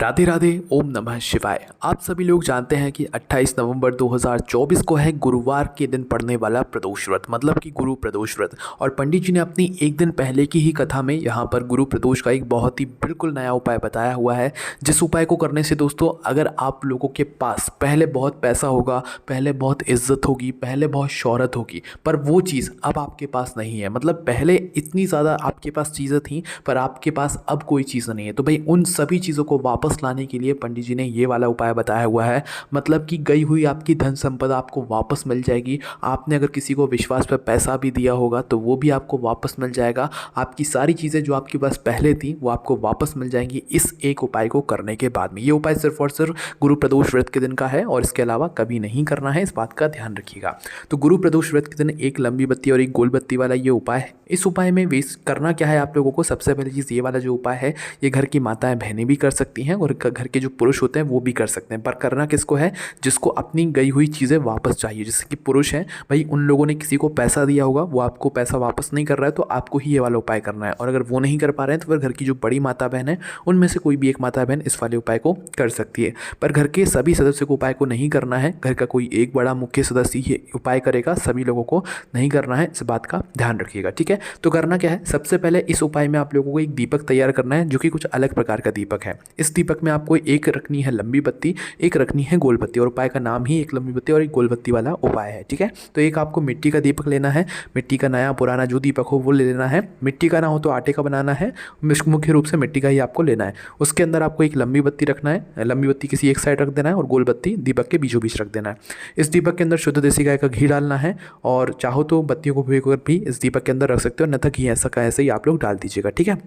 राधे राधे, ओम नमः शिवाय। आप सभी लोग जानते हैं कि 28 नवंबर 2024 को है गुरुवार के दिन पड़ने वाला प्रदोष व्रत, मतलब कि गुरु प्रदोष व्रत। और पंडित जी ने अपनी एक दिन पहले की ही कथा में यहाँ पर गुरु प्रदोष का एक बहुत ही बिल्कुल नया उपाय बताया हुआ है, जिस उपाय को करने से दोस्तों अगर आप लोगों के पास पहले बहुत पैसा होगा, पहले बहुत इज्जत होगी, पहले बहुत शोहरत होगी, पर वो चीज़ अब आपके पास नहीं है। मतलब पहले इतनी ज़्यादा आपके पास चीज़ें थी पर आपके पास अब कोई चीज़ नहीं है, तो भाई उन सभी चीज़ों को वापस लाने के लिए पंडित जी ने ये वाला उपाय बताया हुआ है। मतलब कि गई हुई आपकी धन संपदा आपको वापस मिल जाएगी। आपने अगर किसी को विश्वास पर पैसा भी दिया होगा तो वो भी आपको वापस मिल जाएगा। आपकी सारी चीज़ें जो आपके पास पहले थी वो आपको वापस मिल जाएंगी इस एक उपाय को करने के बाद में। ये उपाय सिर्फ और सिर्फ गुरु प्रदोष व्रत के दिन का है और इसके अलावा कभी नहीं करना है, इस बात का ध्यान रखिएगा। तो गुरु प्रदोष व्रत के दिन एक लंबी बत्ती और एक गोल बत्ती वाला ये उपाय है। इस उपाय में वेस्ट करना क्या है आप लोगों को, सबसे पहली चीज़ ये वाला जो उपाय है ये घर की माताएं बहनें भी कर सकती हैं और घर के जो पुरुष होते हैं वो भी कर सकते हैं। पर करना किसको है, जिसको अपनी गई हुई चीज़ें वापस चाहिए। जैसे कि पुरुष हैं, भाई उन लोगों ने किसी को पैसा दिया होगा, वो आपको पैसा वापस नहीं कर रहा है तो आपको ही ये वाला उपाय करना है। और अगर वो नहीं कर पा रहे हैं तो फिर घर की जो बड़ी माता बहन है उनमें से कोई भी एक माता बहन इस वाले उपाय को कर सकती है। पर घर के सभी सदस्यों को उपाय को नहीं करना है, घर का कोई एक बड़ा मुख्य सदस्य ही उपाय करेगा, सभी लोगों को नहीं करना है, इस बात का ध्यान रखिएगा। ठीक है, तो करना क्या है, सबसे पहले इस उपाय में आप लोगों को एक दीपक तैयार करना है जो कि कुछ अलग प्रकार का दीपक है। इस दीपक में आपको एक रखनी है लंबी बत्ती, एक रखनी है गोल बत्ती, और उपाय का नाम ही एक लंबी बत्ती और एक गोल बत्ती वाला उपाय है। ठीक है, तो एक आपको मिट्टी का दीपक लेना है, मिट्टी का नया पुराना जो दीपक हो वो ले लेना है। मिट्टी का ना हो तो आटे का बनाना है, मुख्य रूप से मिट्टी का ही आपको लेना है। उसके अंदर आपको एक लंबी बत्ती रखना है, लंबी बत्ती किसी एक साइड रख देना है और गोल बत्ती दीपक के बीचों बीच रख देना है। इस दीपक के अंदर शुद्ध देसी गाय का घी डालना है और चाहो तो बत्तियों को भिगोकर भी इस दीपक के अंदर रख सकते हो, अन्यथा घी ऐसा का ऐसे ही आप लोग डाल दीजिएगा। ठीक है,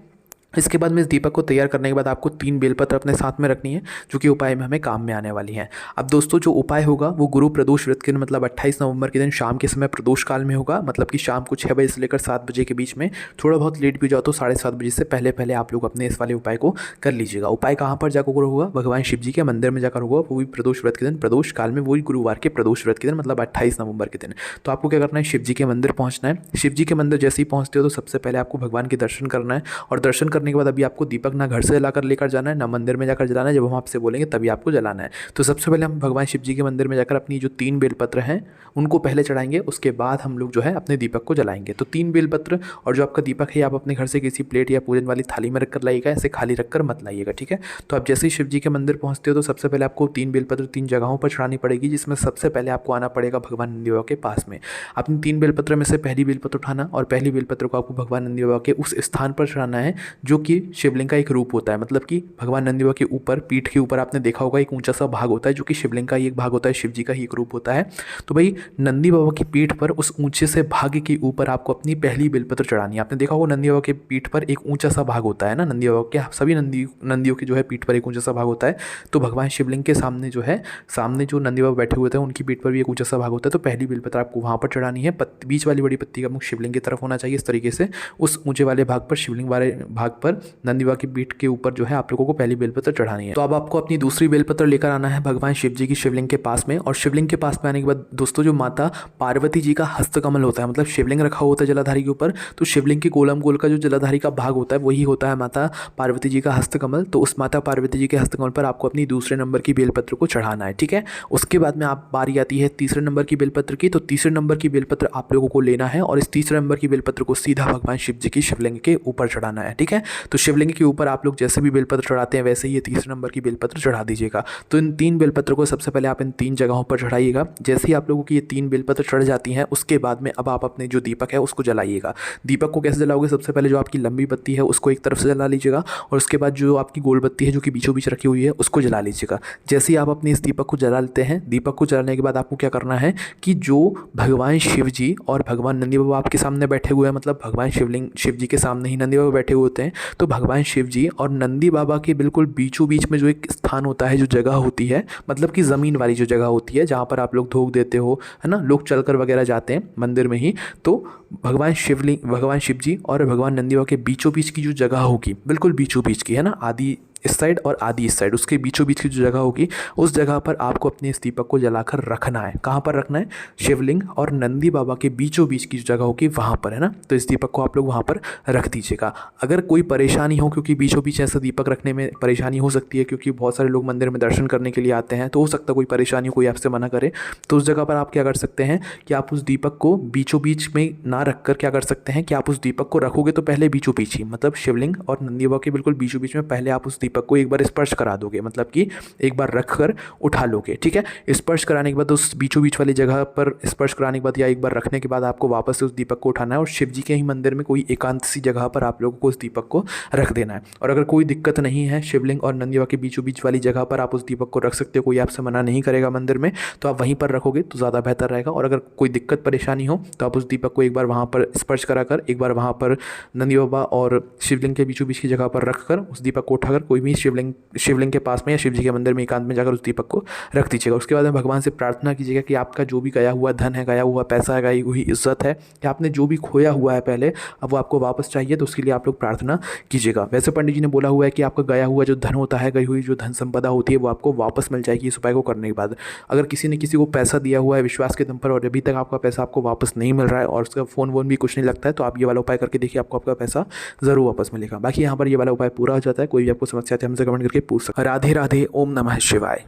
इसके बाद में इस दीपक को तैयार करने के बाद आपको 3 बेलपत्र अपने साथ में रखनी है जो कि उपाय में हमें काम में आने वाली हैं। अब दोस्तों जो उपाय होगा वो गुरु प्रदोष व्रत के दिन मतलब 28 नवंबर के दिन शाम के समय प्रदोष काल में होगा। मतलब कि शाम को 6 बजे से लेकर 7 बजे के बीच में, थोड़ा बहुत लेट भी जाओ तो 7:30 बजे से पहले पहले आप लोग अपने इस वाले उपाय को कर लीजिएगा। उपाय कहाँ पर जाकर होगा, भगवान शिव जी के मंदिर में जाकर होगा, वो भी प्रदोष व्रत के दिन, प्रदोष काल में, वही गुरुवार के प्रदोष व्रत के दिन मतलब 28 नवंबर के दिन। तो आपको क्या करना है, शिव जी के मंदिर पहुँचना है। शिव जी के मंदिर जैसे ही पहुँचते हो तो सबसे पहले आपको भगवान के दर्शन करना है और दर्शन करने के बाद अभी आपको दीपक ना घर से जलाकर लेकर जाना है ना मंदिर में जाकर जलाना है, जब हम आपसे बोलेंगे तभी आपको जलाना है। तो सबसे पहले हम भगवान शिव जी के मंदिर में जाकर अपनी जो 3 बेलपत्र हैं उनको पहले चढ़ाएंगे, उसके बाद हम लोग जो है अपने दीपक को जलाएंगे। तो 3 बेलपत्र और जो आपका दीपक है आप अपने घर से किसी प्लेट या पूजन वाली थाली में रखकर लाइएगा, ऐसे खाली रखकर मत लाइएगा। ठीक है, तो आप जैसे ही शिव जी के मंदिर पहुंचते हो तो सबसे पहले आपको 3 बेलपत्र 3 जगहों पर चढ़ानी पड़ेगी, जिसमें सबसे पहले आपको आना पड़ेगा भगवान नंदी बाबा के पास में। अपनी 3 बेलपत्र में से पहली बेलपत्र उठाना और पहली बेलपत्र को आपको भगवान नंदी बाबा के उस स्थान पर चढ़ाना है जो कि शिवलिंग का एक रूप होता है। मतलब कि भगवान नंदी बाबा के ऊपर, पीठ के ऊपर आपने देखा होगा एक ऊंचा सा भाग होता है जो कि शिवलिंग का ही एक भाग होता है, शिव जी का ही एक रूप होता है। तो भाई नंदी बाबा की पीठ पर उस ऊंचे से भाग के ऊपर आपको अपनी पहली बेलपत्र चढ़ानी है। आपने देखा होगा नंदी बाबा के पीठ पर एक ऊंचा सा भाग होता है ना, नंदी बाबा के सभी नंदियों की जो है पीठ पर एक ऊंचा सा भाग होता है। तो भगवान शिवलिंग के सामने जो है, सामने जो नंदी बाबा बैठे हुए थे उनकी पीठ पर भी एक ऊंचा सा भाग होता है। तो पहली बेलपत्र आपको वहाँ पर चढ़ानी है। बीच वाली बड़ी पत्ती का मुख शिवलिंग की तरफ होना चाहिए, इस तरीके से उस ऊंचे वाले भाग पर, शिवलिंग वाले भाग पर नंदी बाबा की पीठ के ऊपर जो है आप लोगों को पहली बेलपत्र चढ़ानी है। तो अब आपको अपनी दूसरी बेलपत्र लेकर आना है भगवान शिव जी की शिवलिंग के पास में। और शिवलिंग के पास में आने के बाद दोस्तों जो माता पार्वती जी का हस्तकमल होता है, मतलब शिवलिंग रखा होता है जलाधारी के ऊपर, तो शिवलिंग के गोलम गोल का जो जलाधारी का भाग होता है वही होता है माता पार्वती जी का हस्तकमल। तो उस माता पार्वती जी के हस्तकमल पर आपको अपनी दूसरे नंबर की बेलपत्र को चढ़ाना है। ठीक है, उसके बाद में आप बारी आती है तीसरे नंबर की बेलपत्र की। तो तीसरे नंबर की बेलपत्र आप लोगों को लेना है और इस तीसरे नंबर की बेलपत्र को सीधा भगवान शिव जी की शिवलिंग के ऊपर चढ़ाना है। ठीक है, तो शिवलिंग के ऊपर आप लोग जैसे भी बेलपत्र चढ़ाते हैं वैसे ही ये तीसरे नंबर की बेलपत्र चढ़ा दीजिएगा। तो इन 3 बेलपत्र को सबसे पहले आप इन 3 जगहों पर चढ़ाइएगा। जैसे ही आप लोगों की ये 3 बेलपत्र चढ़ जाती हैं उसके बाद में अब आप अपने जो दीपक है उसको जलाइएगा। दीपक को कैसे जलाओगे, सबसे पहले जो आपकी लंबी बत्ती है उसको एक तरफ से जला लीजिएगा और उसके बाद जो आपकी गोल बत्ती है जो कि बीचों बीच रखी हुई है उसको जला लीजिएगा। जैसे ही आप अपने इस दीपक को जला लेते हैं, दीपक को जलाने के बाद आपको क्या करना है कि जो भगवान शिव जी और भगवान नंदी बाबा आपके सामने बैठे हुए हैं, मतलब भगवान शिव जी के सामने ही नंदी बाबा बैठे हुए होते हैं, तो भगवान शिव जी और नंदी बाबा के बिल्कुल बीचों बीच में जो एक स्थान होता है, जो जगह होती है, मतलब कि ज़मीन वाली जो जगह होती है जहाँ पर आप लोग धूप देते हो, है ना, लोग चलकर वगैरह जाते हैं मंदिर में ही, तो भगवान शिव जी और भगवान नंदी बाबा के बीचों बीच की जो जगह होगी, बिल्कुल बीचों बीच की, है ना, आधी इस साइड और आधी इस साइड, उसके बीचों बीच की जो जगह होगी उस जगह पर आपको अपने इस दीपक को जलाकर रखना है। कहाँ पर रखना है? शिवलिंग और नंदी बाबा के बीचों बीच की जो जगह होगी वहाँ पर, है ना। तो इस दीपक को आप लोग वहाँ पर रख दीजिएगा। अगर कोई परेशानी हो, क्योंकि बीचों बीच ऐसा दीपक रखने में परेशानी हो सकती है, क्योंकि बहुत सारे लोग मंदिर में दर्शन करने के लिए आते हैं, तो हो सकता है कोई परेशानी हो, कोई आपसे मना करे, तो उस जगह पर आप क्या कर सकते हैं कि आप उस दीपक को बीचों बीच में ना रख कर क्या कर सकते हैं कि आप उस दीपक को रखोगे तो पहले बीचों बीच ही, मतलब शिवलिंग और नंदी बाबा के बिल्कुल बीचों बीच में पहले आप उस दीपक को एक बार स्पर्श करा दोगे, मतलब कि एक बार रख कर उठा लोगे, ठीक है। स्पर्श कराने के बाद उस बीचों बीच वाली जगह पर स्पर्श कराने के बाद या एक बार रखने के बाद आपको वापस से उस दीपक को उठाना है और शिव जी के ही मंदिर में कोई एकांत सी जगह पर आप लोगों को उस दीपक को रख देना है। और अगर कोई दिक्कत नहीं है, शिवलिंग और नंदी बाबा के बीचों बीच वाली जगह पर आप उस दीपक को रख सकते हो, कोई आपसे मना नहीं करेगा मंदिर में, तो आप वहीं पर रखोगे तो ज़्यादा बेहतर रहेगा। और अगर कोई दिक्कत परेशानी हो तो आप उस दीपक को एक बार वहाँ पर स्पर्श कराकर, एक बार वहाँ पर नंदी बाबा और शिवलिंग के बीचों बीच की जगह पर रखकर उस दीपक को उठाकर कोई भी शिवलिंग के पास में या शिव जी के मंदिर में एकांत में जाकर उस दीपक को रख दीजिएगा। उसके बाद में भगवान से प्रार्थना कीजिएगा कि आपका जो भी गया हुआ धन है, गया हुआ पैसा है, गई हुई इज्जत है, या आपने जो भी खोया हुआ है पहले, अब वो आपको वापस चाहिए, तो उसके लिए आप लोग प्रार्थना कीजिएगा। वैसे पंडित जी ने बोला हुआ है कि आपका गया हुआ जो धन होता है, गई हुई जो धन संपदा होती है, वो आपको वापस मिल जाएगी इस उपाय को करने के बाद। अगर किसी ने किसी को पैसा दिया हुआ है विश्वास के दम पर और अभी तक आपका पैसा आपको वापस नहीं मिल रहा है और उसका फ़ोन वोन भी कुछ नहीं लगता है, तो आप ये वाला उपाय करके देखिए, आपको आपका पैसा ज़रूर वापस मिलेगा। बाकी यहाँ पर ये वाला उपाय पूरा हो जाता है। कोई भी आपको समस्या है हमसे कमेंट करके पूछ सकते। राधे राधे, ओम नमः शिवाय।